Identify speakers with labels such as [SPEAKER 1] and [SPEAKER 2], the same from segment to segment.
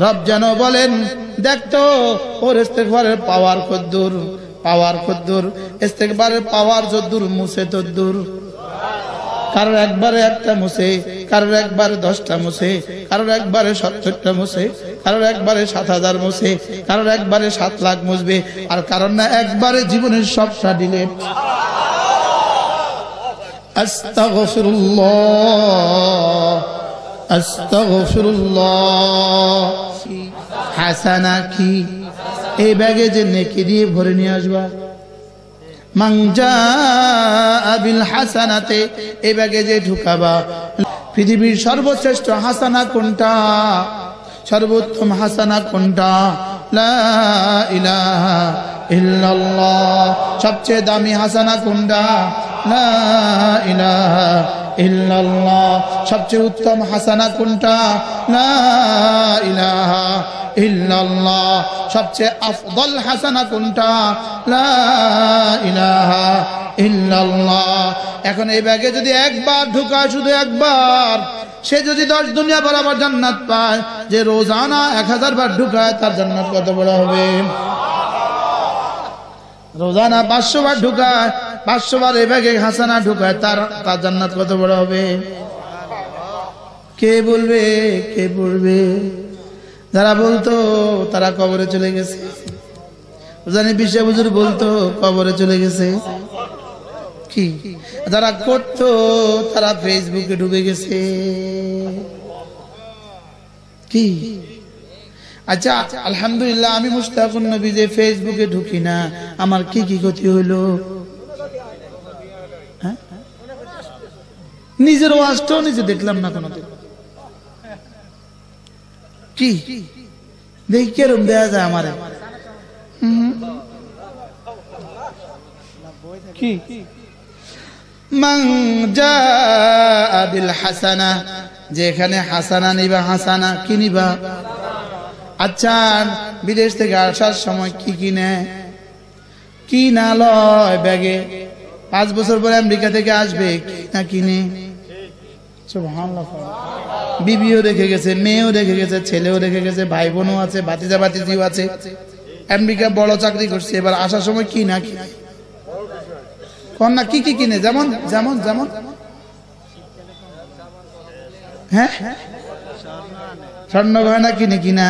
[SPEAKER 1] রব যেন বলেন দেখতো ওর ইস্তেগফারের পাওয়ার কদ্দুর, পাওয়ার কদ্দুর, ইস্তেগফারের পাওয়ার যদ্দুর মুছে তদ্দুর। কারোর একবারে একটা মুছে, কারোর একবারে 10টা মুছে, কারোর একবারে 70টা মুছে, কারোর একবারে 7000 মুছে, কারোর একবারে 7 লাখ মুছবে, আর কারণ না একবারে জীবনের সবটা ডিলেট। আস্তাগফিরুল্লাহ, আস্তাগফিরুল্লাহ। হাসানা কি? এই ব্যাগে যে নেকি দিয়ে ভরে নিয়ে আসবা। মান জাআ বিল হাসানাতে, এই ব্যাগে যে ঢুকাবা। পৃথিবীর সর্বশ্রেষ্ঠ হাসানা কোনটা? সর্বোত্তম হাসানা কোনটা? লা ইলাহা ইল্লাল্লাহ। সবচেয়ে দামি হাসানা কোনটা? লা ইলাহা ইল্লাল্লাহ। সবচেয়ে উত্তম হাসানা কোনটা? লা ইলাহা ইল্লাল্লাহ। সবচেয়ে আফদল হাসানা কোনটা? লা ইলাহা ইল্লাল্লাহ। এখন এই ব্যাগে যদি একবার ঢুকায়, শুধু একবার, সে যদি 10 দুনিয়া বরাবর জান্নাত পায়, যে রোজানা 1000 বার ঢুকায়, তার জান্নাত কত বড় হবে? রোজানা 500 বার ঢুকায়, 500 বার এই ব্যাগে হাসানা ঢুকায়, তার জান্নাত কত বড় হবে? কে বলবে? কে বলবে? যারা বলতো তারা কবরে চলে গেছে। জানি বিশ্ব হুজুর বলতো কবরে চলে গেছে। কি যারা করতো তারা ফেসবুকে ঢুকে গেছে। কি আচ্ছা, আলহামদুলিল্লাহ, আমি মুশতাকুন নবী যে ফেসবুকে ঢুকি না, আমার কি কি ক্ষতি হইলো? নিজের ওয়াজটাও নিজে দেখলাম না কোনোদিন। কি দেখি কেরম দেয়া যায় আমারে? কি মান জাআ বিল হাসানা, যেখানে হাসানা নিবা, হাসানা কি নিবা? আচ্ছা, বিদেশ থেকে আসার সময় কি কিনে? কি না লয় ব্যাগে? 5 বছর পরে আমেরিকা থেকে আসবে, কি না কিনে? সুবহানাল্লাহ। বিবিও রেখে গেছে, মেয়েও রেখে গেছে, ছেলেও রেখে গেছে, ভাই বোনও আছে, ভাতিজা ভাতিজিও আছে। আমেরিকা বড় চাকরি করছে, এবার আসার সময় কি না কি কন্যা কি কি কিনে? যেমন যেমন যেমন হ্যাঁ, স্বর্ণ গয়না কিনে কিনা,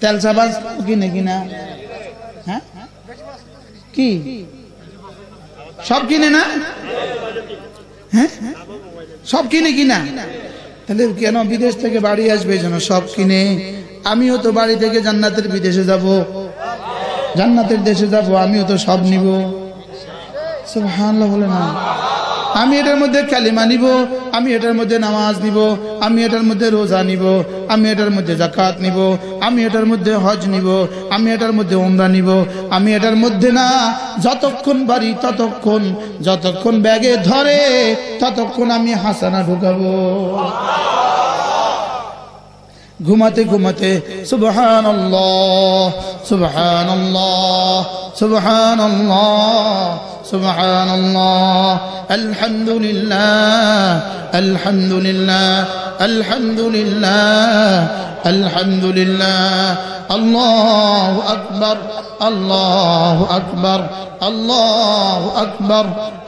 [SPEAKER 1] তেল সাবান কিনে কিনা, হ্যাঁ কি সব কিনে না? হ্যাঁ সব কিনে কিনা? তাহলে কেন বিদেশ থেকে বাড়ি আসবে যেন সব কিনে? আমিও তো বাড়ি থেকে জান্নাতের বিদেশে যাব, জান্নাতের দেশে যাব, আমিও তো সব নিব। সুবহানাল্লাহ বলে না? আমি এটার মধ্যে কালিমা নিব, আমি এটার মধ্যে নামাজ নিব, আমি এটার মধ্যে রোজা নিব, আমি এটার মধ্যে যাকাত নিব, আমি এটার মধ্যে হজ নিব, আমি এটার মধ্যে উমরা নিব, আমি এটার মধ্যে না যতক্ষণ পারি ততক্ষণ, যতক্ষণ ব্যাগে ধরে ততক্ষণ আমি হাসানা ঢুকাবো। ঘুমাতে ঘুমাতে সুবহানাল্লাহ সুবহানাল্লাহ সুবহানাল্লাহ সুবহানাল্লাহ, আলহামদুলিল্লাহ আলহামদুলিল্লাহ আলহামদুলিল্লাহ আলহামদুলিল্লাহ, আল্লাহু আকবার আল্লাহু আকবার আল্লাহু আকবার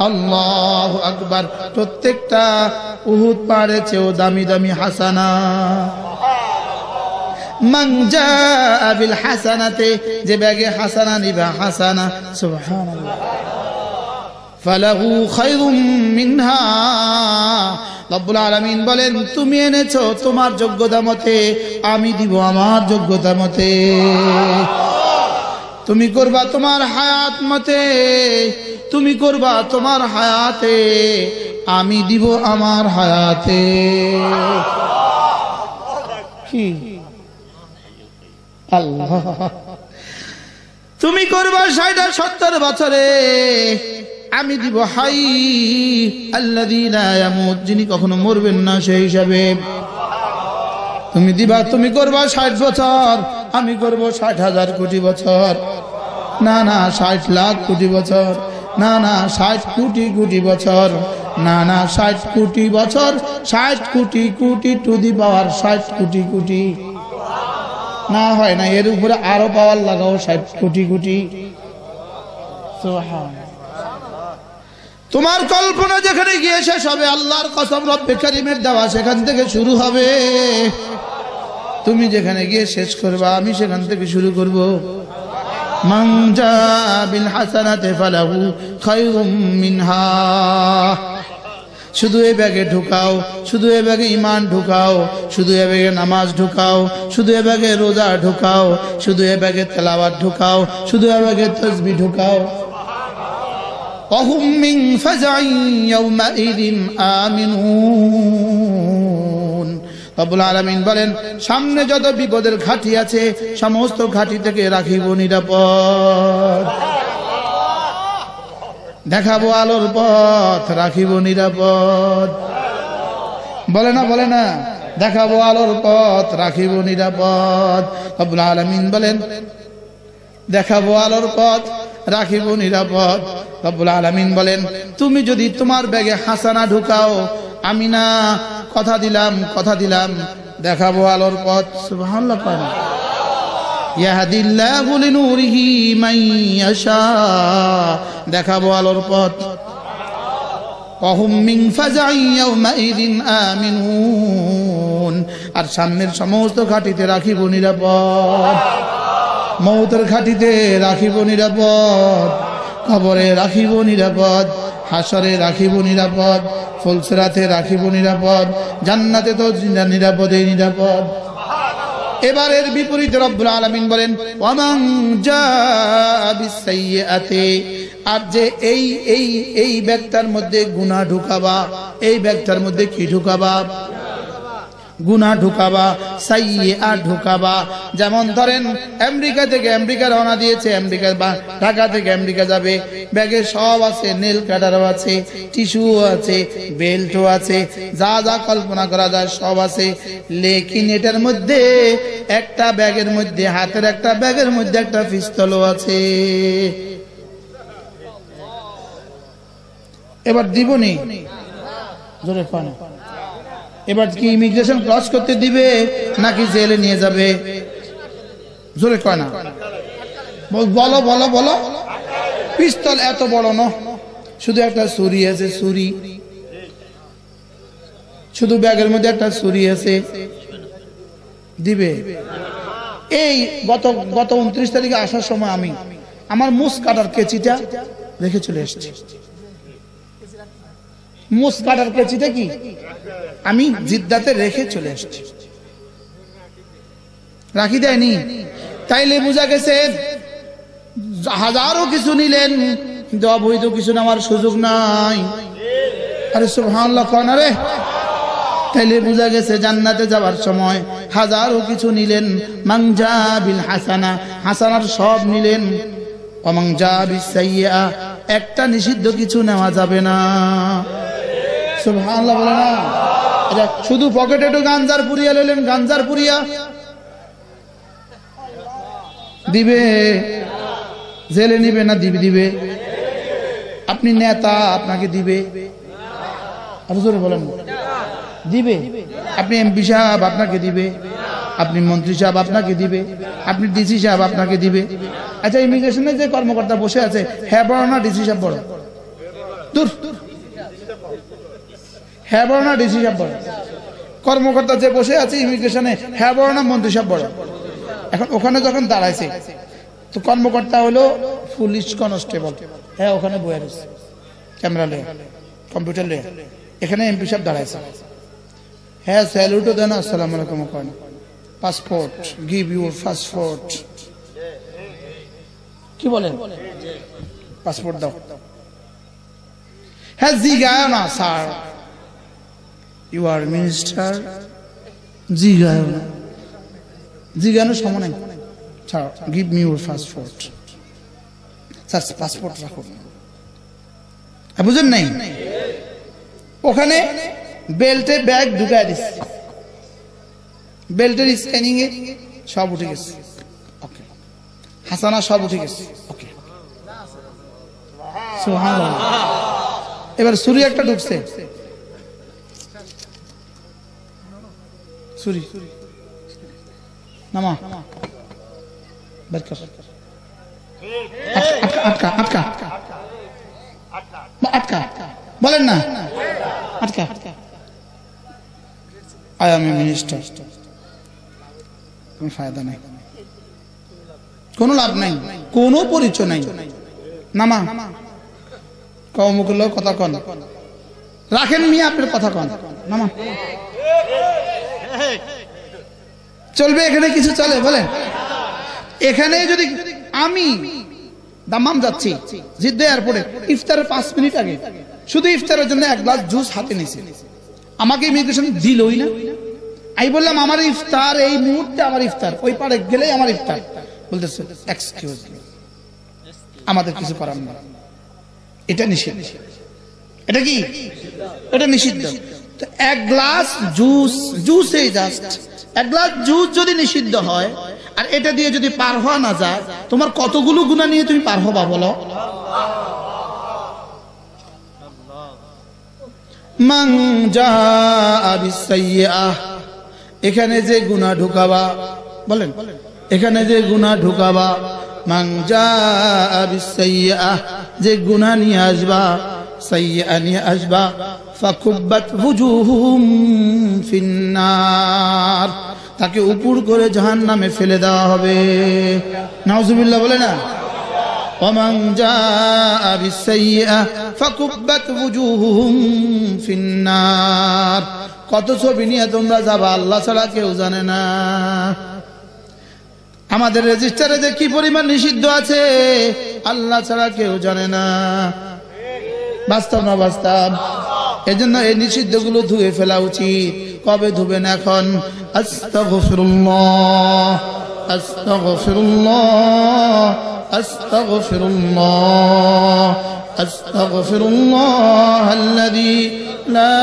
[SPEAKER 1] আল্লাহু আকবার। প্রত্যেকটা উহুদ পাহাড়ের চেয়েও দামি দামি হাসানা। মান জাআ বিল হাসানাতে, যে ব্যাগে হাসানা নিবা, হাসানা সুবহানাল্লাহ, ফালাহু খায়রুম মিনহা। রব্বুল আলামিন বলেন, তুমি এনেছো তোমার যোগ্যতা মতে, আমি দিব আমার যোগ্যতা মতে। তুমি করবা তোমার হায়াত মতে, তুমি করবা তোমার হায়াতে, আমি দিব আমার হায়াতে। কি আল্লাহ, তুমি করবা 60-70 বছরে, আমি দিব হাই আল্লাযী লা ইয়ামুত, যিনি কখনো মরবেন না, সেই হিসাবে তুমি দিবা। তুমি করবা 60 বছর, আমি করব 60,000 কোটি বছর, না না 60 লাখ কোটি বছর, না না 60 কোটি কোটি বছর, না না 60 কোটি বছর, 60 কোটি কোটি টু দি পাওয়ার 60 কোটি কোটি। না হয় না, এর উপরে আরো পাওয়ার লাগাও 60 কোটি কোটি। তোমার কল্পনা যেখানে গিয়ে শেষ হবে, আল্লাহর কসম রব্বে কারীমের দেওয়া সেখান থেকে শুরু হবে। তুমি যেখানে গিয়ে শেষ করবা, আমি সেখান থেকে শুরু করব। মান জা বিল হাসানাতি ফালাহু খায়রুম মিনহা। শুধু এই ব্যাগে ঢুকাও, শুধু এই ব্যাগে ঈমান ঢুকাও, শুধু এই ব্যাগে নামাজ ঢুকাও, শুধু এই ব্যাগে রোজা ঢুকাও, শুধু এই ব্যাগে তেলাওয়াত ঢুকাও, শুধু এই ব্যাগে তাসবিহ ঢুকাও। ওয়াহুম মিন ফাজাই ইয়াউমাইযিন আমিনুন। রব্বুল আলামিন বলেন, সামনে যত বিপদের ঘাঁটি আছে সমস্ত ঘাঁটি থেকে রাখিব নিরাপদ। দেখাবো আলোর পথ, রাখিব নিরাপদ। বলে না, বলে না, দেখাবো আলোর পথ, রাখিব নিরাপদ। রব্বুল আলামিন বলেন, দেখাবো আলোর পথ, রাখিব নিরাপদ। রব্বুল আলামিন বলেন, তুমি যদি তোমার ব্যাগে হাসানা ঢুকাও, আমি না কথা দিলাম, কথা দিলাম, দেখাবো আলোর পথ। সুবহানাল্লাহ। পারেন ইয়াহদিল্লাহু লিনূরিহি মান ইয়াশা, দেখাবো আলোর পথ। ওয়াহুম মিন ফাজাই ইয়াউমাইযিন আমিনুন। আর সামনের সমস্ত ঘাটিতে রাখিব নিরাপদ। মৌতের ঘাটিতে রাখিব নিরাপদ, কবরে রাখিব নিরাপদ, হাসরে রাখিব নিরাপদ, ফুলসিরাতে রাখিব নিরাপদ, জান্নাতে তো নিরাপদে নিরাপদ। এবারের বিপরীতে রব্বুল আলামিন বলেন, ওয়ামান জাআ বিসাইয়্যাতি। আর যে এই ব্যাগটার মধ্যে গুনাহ ঢুকাবা, এই ব্যাগটার মধ্যে কি ঢুকাবা? গুনাহ ঢুকাবা, সাইয়্যা ঢুকাবা। যেমন ধরেন আমেরিকা থেকে আমেরিকা রওনা দিয়েছে, আমেরিকা বা ঢাকা থেকে আমেরিকা যাবে, ব্যাগে সব আছে, নেল কাটারও আছে, টিস্যুও আছে, বেল্টও আছে, যা যা কল্পনা করা যায় সব আছে। লেকিন এটার মধ্যে একটা ব্যাগের মধ্যে, হাতের একটা ব্যাগের মধ্যে একটা পিস্তলও আছে। এবার দিবনি জোরে পান। এবার কি ইমিগ্রেশন ক্রস করতে দিবে নাকি জেলে নিয়ে যাবে? জোরে কয় না, বলো বলো বলো। পিস্তল এত বড় না, শুধু একটা ছুরি আছে, ছুরি, শুধু ব্যাগের মধ্যে একটা ছুরি আছে, দিবে? এই গত 29 তারিখে আসার সময় আমি আমার মুস কাটার কেচিটা রেখে চলে এসেছি। মুস কাটার কেচিটা কি আমি জিদ্দাতে রেখে চলে এসেছি, রাখি দেয়নি। তাইলে বোঝা গেছে হাজারো কিছু নিলেন কিন্তু অবৈধ কিছু নেওয়ার সুযোগ নাই। আরে সুবহানাল্লাহ কোন রে। তাইলে বোঝা গেছে জান্নাতে যাওয়ার সময় হাজারো কিছু নিলেন, মান জা বিল হাসানা, হাসানার সব নিলেন, ওয়া মান জা বিস সাইয়্যা, একটা নিষিদ্ধ কিছু নেওয়া যাবে না। সুবহানাল্লাহ বলে না। শুধু পকেটে একটু গাঞ্জার পুরিয়া লইলেন, গাঞ্জার পুরিয়া দিবে? জেলে নিবে না দিবে? আপনি নেতা, আপনাকে দিবে? আর জোরে বলেন, দিবে? আপনি এমপি সাহেব, আপনাকে দিবে? আপনি মন্ত্রী সাহেব, আপনাকে দিবে? আপনি ডিসি সাহেব, আপনাকে দিবে? আচ্ছা, ইমিগ্রেশনে যে কর্মকর্তা বসে আছে, হ্যাঁ বড় না ডিসি সাহেব বড়? দূর, হ্যাঁ বড় না ডিসি সাহেব বড়? কর্মকর্তা যে বসে আছে ইমিগ্রেশনে, হ্যাঁ বড় না মন্ত্রী সাহেব বড়? এখন ওখানে যখন দাঁড়াইছে তো কর্মকর্তা হলো পুলিশ কনস্টেবল, হ্যাঁ ওখানে বয়ে রয়েছে, ক্যামেরা লয়ে, কম্পিউটার লয়ে। এখানে এমপি সাহেব দাঁড়াইছে, হ্যাঁ স্যালুটও দেন, আসসালামু আলাইকুম করেন, পাসপোর্ট, গিভ ইউর পাসপোর্ট, কি বলেন? পাসপোর্ট দাও। হ্যাঁ জিগায় না, স্যার ইউ আর মিনিস্টার, জিগায় না, জিগানোর সময় নাই, sir give me your passport, sir passport রাখুন। বুঝেন নাই? ওখানে বেল্টে ব্যাগ ঢুকায় দিচ্ছে, বেল্টের স্ক্যানিং এ সব উঠে গেছে, ওকে, হাসানা সব উঠে গেছে, ওকে, সুবহানাল্লাহ। এবার ছুরি একটা ঢুকছে, ছুরি নামা বের কর আটকা আটকা আটকা বলেন না আটকা আই এম এ মিনিস্টার কোনো ফায়দা নাই কোনো লাভ নাই কোনো পরিচয় নাই নামা কৌমুকুল কথা কন রাখেন মিয়া আপনার কথা কন নামা চলবে এখানে কিছু চলে বলেন এখানে যদি আমি দাম্মাম যাচ্ছি জিদ্দা এয়ারপোর্টে ইফতারের 5 মিনিট আগে শুধু ইফতারের জন্য এক গ্লাস জুস হাতে নিয়েছি আমাকে ইমিগ্রেশন দিলই না আমি বললাম আমার ইফতার এই মুহূর্তে আমার ইফতার ওই পারে গেলেই আমার ইফতার বলতেছে এক্সকিউজ মি আমাদের কিছু করার না এটা নিষিদ্ধ এটা কি এটা নিষিদ্ধ তো এক গ্লাস জুসে জাস্ট এক গ্লাস জুস যদি নিষিদ্ধ হয় আর এটা দিয়ে যদি পার হওয়া না যায় তোমার কতগুলো গুনাহ নিয়ে তুমি পার হবা বলো মান জাআ বিসাইয়্যাহ এখানে যে গুনাহ ঢুকাবা বলেন এখানে যে গুনাহ ঢুকাবা মান জাআ বিসাইয়্যাহ যে গুনাহ নিয়ে আসবা সাইয়্যাহ নিয়ে আসবা ফাকুব্বাত ওয়ুজুহুম ফিন্নার তাকে উপর করে জাহান্নামে ফেলে দেওয়া হবে নাউজুবিল্লাহ বলে না ওমান জাআ বিসাইয়্যাহ ফাকুব্বাত ওয়ুজুহুম ফিন্নার কত ছবি নিয়ে তোমরা যাবা আল্লাহ ছাড়া কেউ জানে না আমাদের রেজিস্টারে যে কি পরিমাণ নিষিদ্ধ আছে আল্লাহ ছাড়া কেউ জানে না বাস্তব না বাস্তব এজন্য এই নিষিদ্ধগুলো ধুয়ে ফেলা উচিত কবে ধুবেন এখন আস্তাগফিরুল্লাহ আস্তাগফিরুল্লাহ আস্তাগফিরুল্লাহ আস্তাগফিরুল্লাহ আল্লাযী লা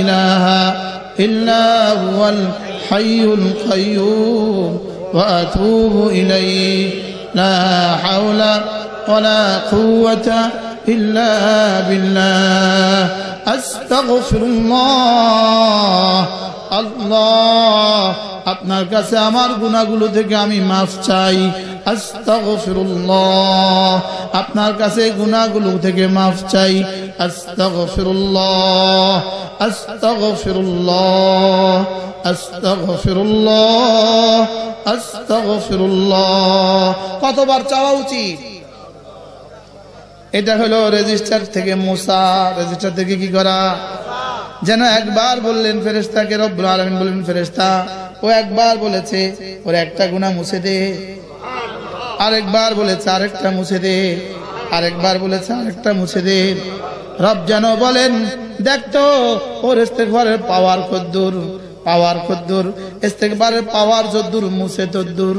[SPEAKER 1] ইলাহা ইল্লা হুয়াল হাইয়ুল কাইয়্যুম ওয়া আতুবু ইলাইহি লা হাওলা ওয়ালা কুওয়াতা ইল্লা বিল্লাহ আস্তাগফিরুল্লাহ আল্লাহ আপনার কাছে আমার গুনাহগুলো থেকে আমি মাফ চাই আস্তাগফিরুল্লাহ আপনার কাছে গুনাহগুলো থেকে মাফ চাই আস্তাগফিরুল্লাহ আস্তাগফিরুল্লাহ আস্তাগফিরুল্লাহ আস্তাগফিরুল্লাহ কতবার চাওয়া উচিত এটা হলো রেজিস্টার থেকে মুসা রেজিস্টার থেকে কি করা যেন একবার বললেন ফেরেশতাকে রব্বুল আলামিন বললেন ফেরেশতা ও একবার বলেছে ওর একটা গুনাহ মুছে দে আরেকবার বলেছে আরেকটা মুছে দে আরেকবার বলেছে আরেকটা মুছে দে রব যেন বলেন দেখ তো ওর ইস্তেগফারের পাওয়ার কদ্দুর ইস্তেগফারের পাওয়ার যদ্দুর মুছে তদ্দুর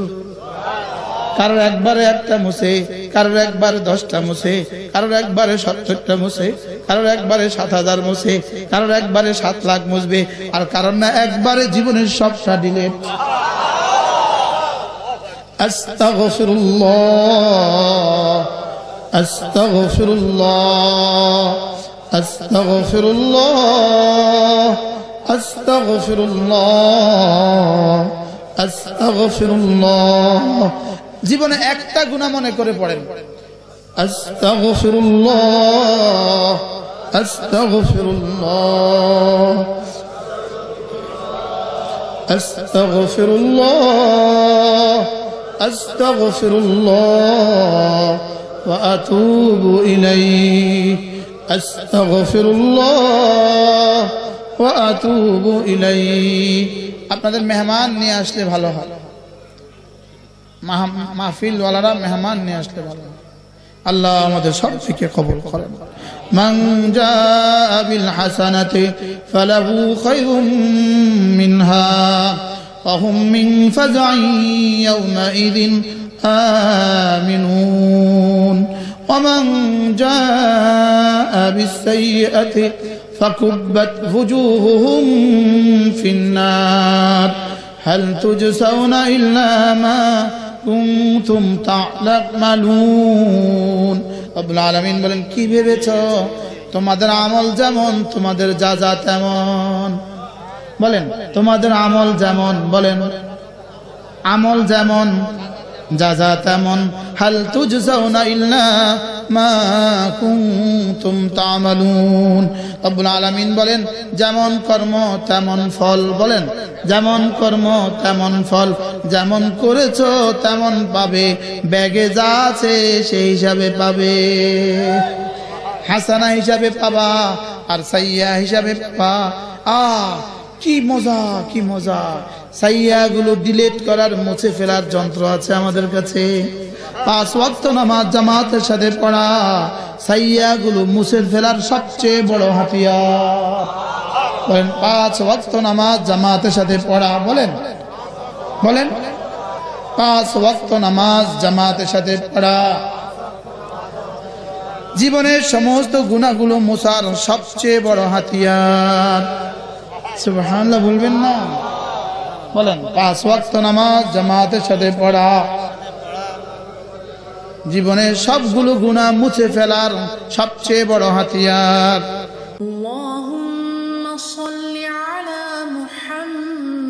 [SPEAKER 1] কারোর একবারে একটা মুছে কারোর একবারে 10টা মুছে কারোর একবারে 70টা মুছে কারোর একবারে 7000 মুছে কারোর একবারে 7 লাখ মুছবে আর কারণ না একবারে জীবনের সবটা ডিলিট আস্তাগফিরুল্লাহ আস্তাগফিরুল্লাহ আস্তাগফিরুল্লাহ আস্তাগফিরুল্লাহ আস্তাগফিরুল্লাহ জীবনে একটা গুনাহ মনে করে পড়েন আস্তাগফিরুল্লাহ আস্তাগফিরুল্লাহ আস্তাগফিরুল্লাহ আস্তাগফিরুল্লাহ ওয়া আতুবু ইলাইহি আস্তাগফিরুল্লাহ ওয়া আতুবু ইলাইহি আপনাদের মেহমান নিয়ে আসলে ভালো হয় মাহফিল ওয়ালারা মেহমান নিয়ে আসলে ভালো হয় আল্লাহ আমাদের সবকে কবুল করেন মান জাআ বিল হাসানাতি ফালাহু খায়রুম মিনহা ওয়া হুম মিন ফাজঈ ইয়াওমাইযিন আমিনুন ওয়া মান জাআ বিস সাইয়্যাতি ফাকুব্বাত ওয়ুজুহুহুম ফিন্নার হাল তুজসাউনা ইল্লা মা কুনতুম তা'মালুন রব্বুল আলামিন বলেন কি ভেবেছো তোমাদের আমল যেমন তোমাদের যাজা তেমন বলেন তোমাদের আমল যেমন বলেন আমল যেমন জাযা তেমন, হাল তুজজাউনা ইল্লা মা কুনতুম তা'মালুন। রব্বুল আলামিন বলেন যেমন কর্ম তেমন ফল। বলেন যেমন কর্ম তেমন ফল, যেমন করেছো তেমন পাবে, ব্যাগে যা আছে সেই হিসাবে পাবে। হাসানা হিসাবে পাবা আর সাইয়্যা হিসাবে পাবা। কি মজা, কি মজা! সাইয়্যা গুলো ডিলিট করার, মুছে ফেলার যন্ত্র আছে আমাদের কাছে। 5 ওয়াক্ত নামাজ জামাতের সাথে পড়া সাইয়্যা গুলো মুছে ফেলার সবচেয়ে বড় হাতিয়ার। বলেন 5 ওয়াক্ত নামাজ জামাতের সাথে পড়া। বলেন বলেন 5 ওয়াক্ত নামাজ জামাতের সাথে পড়া জীবনের সমস্ত গুনাহগুলো মুছার সবচেয়ে বড় হাতিয়ার। সুবহানাল্লাহ বলবেন না? বলেন 5 ওয়াক্ত নামাজ জামাতের সাথে পড়া জীবনের সবগুলো গুনাহ মুছে ফেলার সবচেয়ে বড় হাতিয়ার।
[SPEAKER 2] আল্লাহুম্মা সাল্লি আলা মুহাম্মাদ।